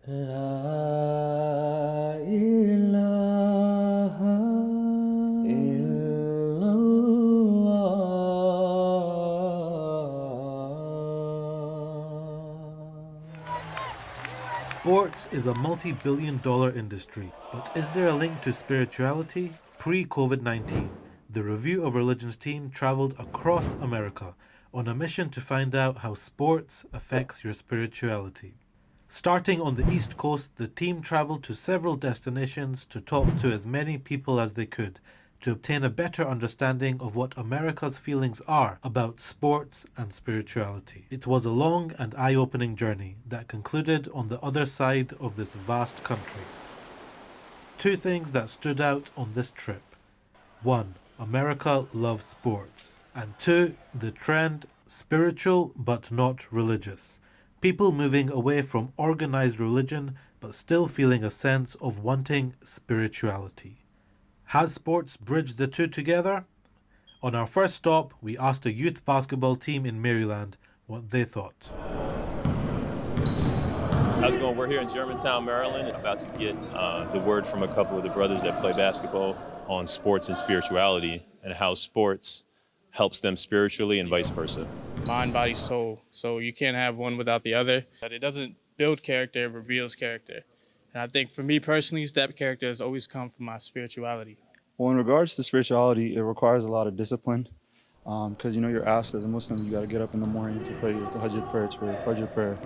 لا إله إلا الله. Sports is a multi-billion-dollar industry, but is there a link to spirituality? Pre-COVID-19, the Review of Religions team traveled across America on a mission to find out how sports affects your spirituality. Starting on the East Coast, the team traveled to several destinations to talk to as many people as they could to obtain a better understanding of what America's feelings are about sports and spirituality. It was a long and eye-opening journey that concluded on the other side of this vast country. Two things that stood out on this trip. One, America loves sports. And two, the trend, spiritual but not religious. People moving away from organized religion but still feeling a sense of wanting spirituality. Has sports bridged the two together? On our first stop, we asked a youth basketball team in Maryland what they thought. How's it going? We're here in Germantown, Maryland, about to get the word from a couple of the brothers that play basketball on sports and spirituality and how sports helps them spiritually and vice versa. Mind, body, soul. So you can't have one without the other. But it doesn't build character, it reveals character. And I think for me personally, that character has always come from my spirituality. Well, in regards to spirituality, it requires a lot of discipline because, you're asked as a Muslim, you got to get up in the morning to pray the Tahajjud prayer, to pray the Fajr prayer.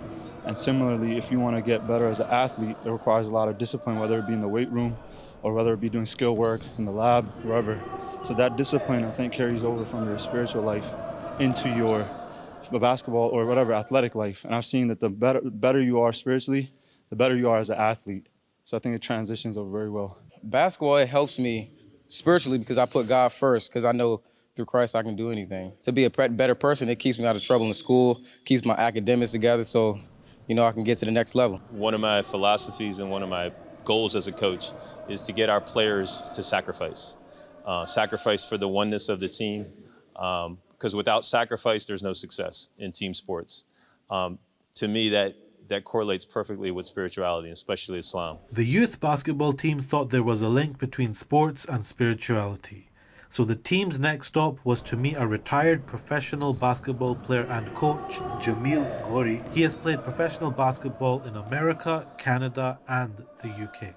And similarly, if you want to get better as an athlete, it requires a lot of discipline, whether it be in the weight room or whether it be doing skill work in the lab, wherever. So that discipline, I think, carries over from your spiritual life into your basketball or whatever athletic life. And I've seen that the better you are spiritually, the better you are as an athlete. So I think it transitions over very well. Basketball, it helps me spiritually because I put God first, because I know through Christ I can do anything. To be a better person, it keeps me out of trouble in school, keeps my academics together, so I can get to the next level. One of my philosophies and one of my goals as a coach is to get our players to sacrifice. Sacrifice for the oneness of the team, because without sacrifice, there's no success in team sports. To me, that correlates perfectly with spirituality, especially Islam. The youth basketball team thought there was a link between sports and spirituality. So the team's next stop was to meet a retired professional basketball player and coach, Jameel Gorey. He has played professional basketball in America, Canada, and the UK.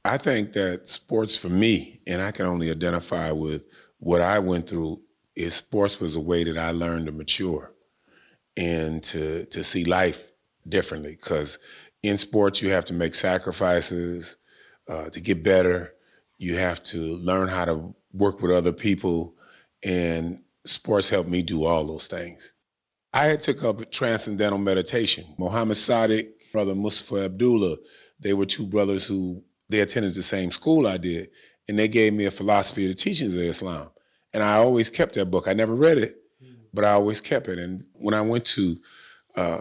I think that sports for me, and I can only identify with what I went through, is sports was a way that I learned to mature and to see life differently. Because in sports, you have to make sacrifices to get better. You have to learn how to work with other people, and sports helped me do all those things. I had took up transcendental meditation. Mohammed Sadiq, brother Mustafa Abdullah, they were two brothers who they attended the same school I did, and they gave me a philosophy of the teachings of Islam. And I always kept that book. I never read it, but I always kept it. And when I went to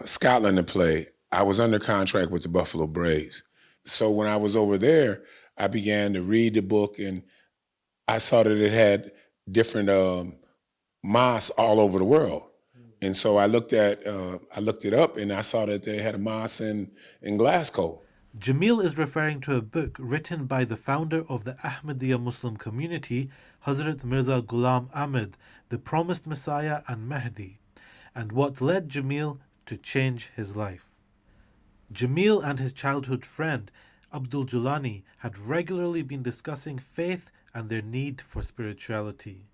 Scotland to play, I was under contract with the Buffalo Braves. So when I was over there, I began to read the book, and I saw that it had different mosques all over the world. And so I looked it up, and I saw that they had a mosque in Glasgow. Jameel is referring to a book written by the founder of the Ahmadiyya Muslim community, Hazrat Mirza Ghulam Ahmad, the promised Messiah and Mahdi, and what led Jameel to change his life. Jameel and his childhood friend, Abdul Julani, had regularly been discussing faith and their need for spirituality.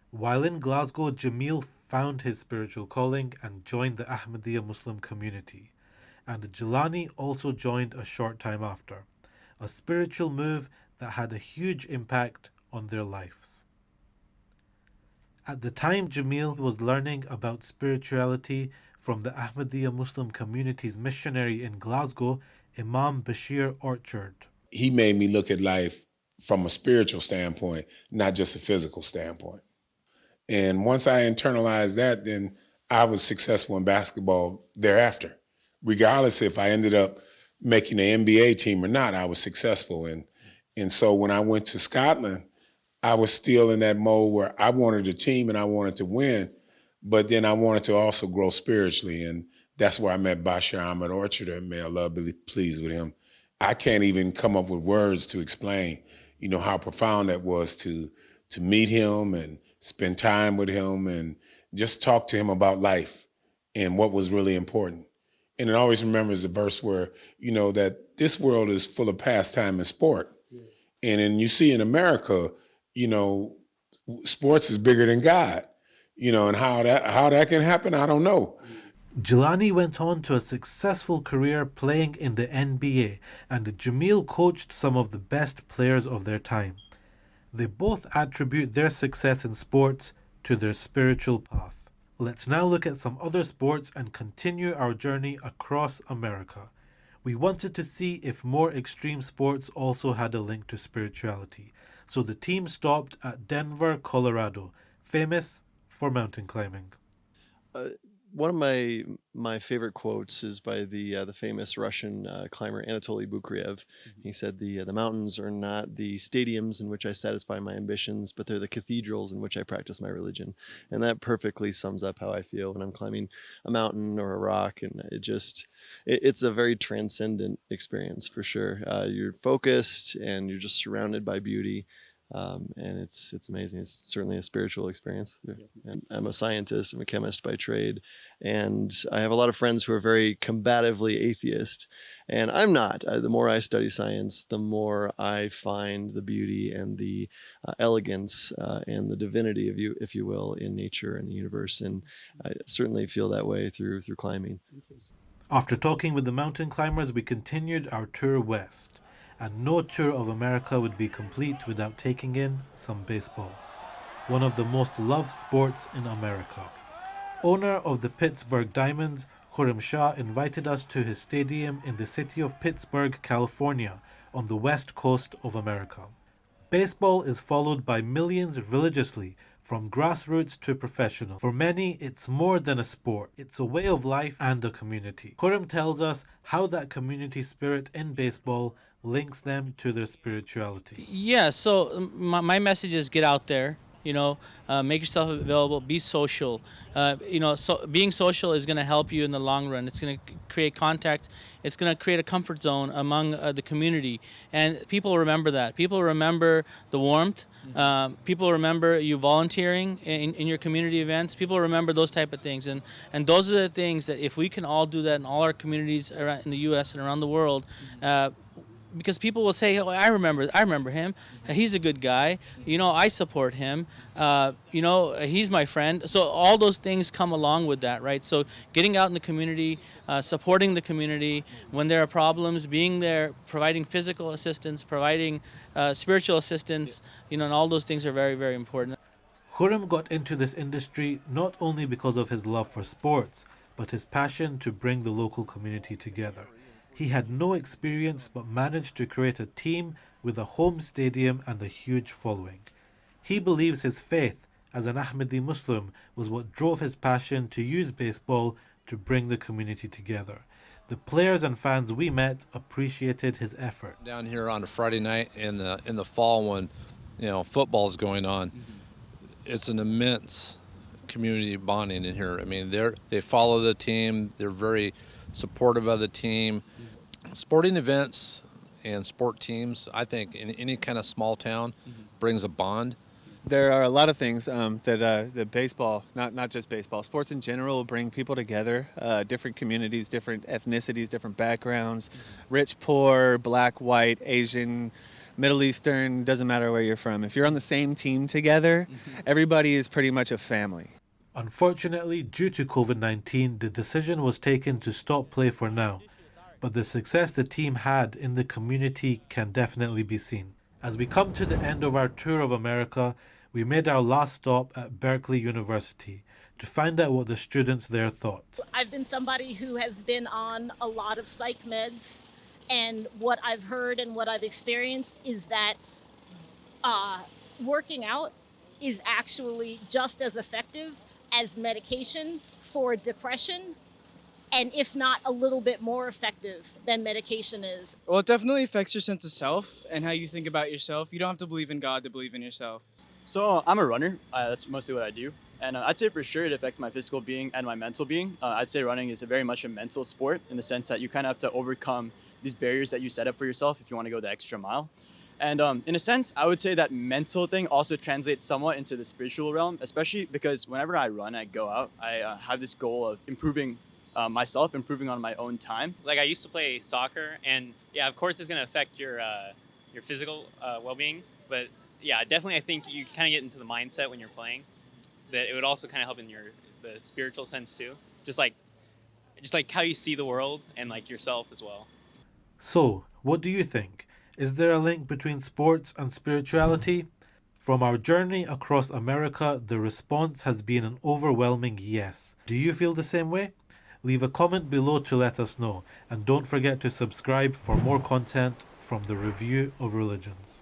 While in Glasgow, Jameel found his spiritual calling and joined the Ahmadiyya Muslim community. And Julani also joined a short time after, a spiritual move that had a huge impact on their lives. At the time Jameel was learning about spirituality from the Ahmadiyya Muslim community's missionary in Glasgow, Imam Bashir Orchard. He made me look at life from a spiritual standpoint, not just a physical standpoint. And once I internalized that, then I was successful in basketball thereafter. Regardless if I ended up making an NBA team or not, I was successful. And so when I went to Scotland, I was still in that mode where I wanted a team and I wanted to win, but then I wanted to also grow spiritually. And That's where I met Bashar Ahmed Orchard, and may Allah be pleased with him. I can't even come up with words to explain, how profound that was to meet him and spend time with him and just talk to him about life and what was really important. And it always remembers the verse where, that this world is full of pastime and sport. Yeah. And then you see in America, sports is bigger than God, and how that can happen, I don't know. Jelani went on to a successful career playing in the NBA, and Jameel coached some of the best players of their time. They both attribute their success in sports to their spiritual path. Let's now look at some other sports and continue our journey across America. We wanted to see if more extreme sports also had a link to spirituality, so the team stopped at Denver, Colorado, famous for mountain climbing. One of my favorite quotes is by the famous Russian climber Anatoly Bukriev. He said, the mountains are not the stadiums in which I satisfy my ambitions, but they're the cathedrals in which I practice my religion. And that perfectly sums up how I feel when I'm climbing a mountain or a rock. And it's a very transcendent experience for sure. You're focused and you're just surrounded by beauty. And it's amazing. It's certainly a spiritual experience. And I'm a scientist. I'm a chemist by trade. And I have a lot of friends who are very combatively atheist. And I'm not. The more I study science, the more I find the beauty and the elegance and the divinity, if you will, in nature and the universe. And I certainly feel that way through climbing. After talking with the mountain climbers, we continued our tour west. And no tour of America would be complete without taking in some baseball, one of the most loved sports in America. Owner of the Pittsburgh Diamonds, Khurram Shah, invited us to his stadium in the city of Pittsburgh, California, on the west coast of America. Baseball is followed by millions religiously, from grassroots to professional. For many, it's more than a sport. It's a way of life and a community. Khurram tells us how that community spirit in baseball links them to their spirituality. Yeah, so my message is get out there, make yourself available, be social. So being social is going to help you in the long run. It's going to create contact. It's going to create a comfort zone among the community. And people remember that. People remember the warmth. People remember you volunteering in your community events. People remember those type of things. And those are the things that if we can all do that in all our communities around in the U.S. and around the world, because people will say, "Oh, I remember him. He's a good guy. I support him. He's my friend." So all those things come along with that, right? So getting out in the community, supporting the community when there are problems, being there, providing physical assistance, providing spiritual assistance, and all those things are very, very important. Khurram got into this industry not only because of his love for sports, but his passion to bring the local community together. He had no experience but managed to create a team with a home stadium and a huge following. He believes his faith as an Ahmadi Muslim was what drove his passion to use baseball to bring the community together. The players and fans we met appreciated his effort. Down here on a Friday night in the fall when football's going on, it's an immense community bonding in here. I mean, they follow the team. They're very supportive of the team. Sporting events and sport teams, I think, in any kind of small town brings a bond. There are a lot of things that baseball, not just baseball, sports in general will bring people together, different communities, different ethnicities, different backgrounds, rich, poor, black, white, Asian, Middle Eastern, doesn't matter where you're from. If you're on the same team together, everybody is pretty much a family. Unfortunately, due to COVID-19, the decision was taken to stop play for now, but the success the team had in the community can definitely be seen. As we come to the end of our tour of America, we made our last stop at Berkeley University to find out what the students there thought. I've been somebody who has been on a lot of psych meds, and what I've heard and what I've experienced is that working out is actually just as effective as medication for depression, and if not a little bit more effective than medication is. Well, it definitely affects your sense of self and how you think about yourself. You don't have to believe in God to believe in yourself. So I'm a runner. That's mostly what I do. And I'd say for sure it affects my physical being and my mental being. I'd say running is very much a mental sport in the sense that you kind of have to overcome these barriers that you set up for yourself if you want to go the extra mile. And in a sense, I would say that mental thing also translates somewhat into the spiritual realm, especially because whenever I run, I go out, I have this goal of improving myself, improving on my own time. Like I used to play soccer, and yeah, of course, it's going to affect your physical well-being. But yeah, definitely, I think you kind of get into the mindset when you're playing. That it would also kind of help in the spiritual sense too, just like how you see the world and like yourself as well. So, what do you think? Is there a link between sports and spirituality? From our journey across America, the response has been an overwhelming yes. Do you feel the same way? Leave a comment below to let us know, and don't forget to subscribe for more content from the Review of Religions.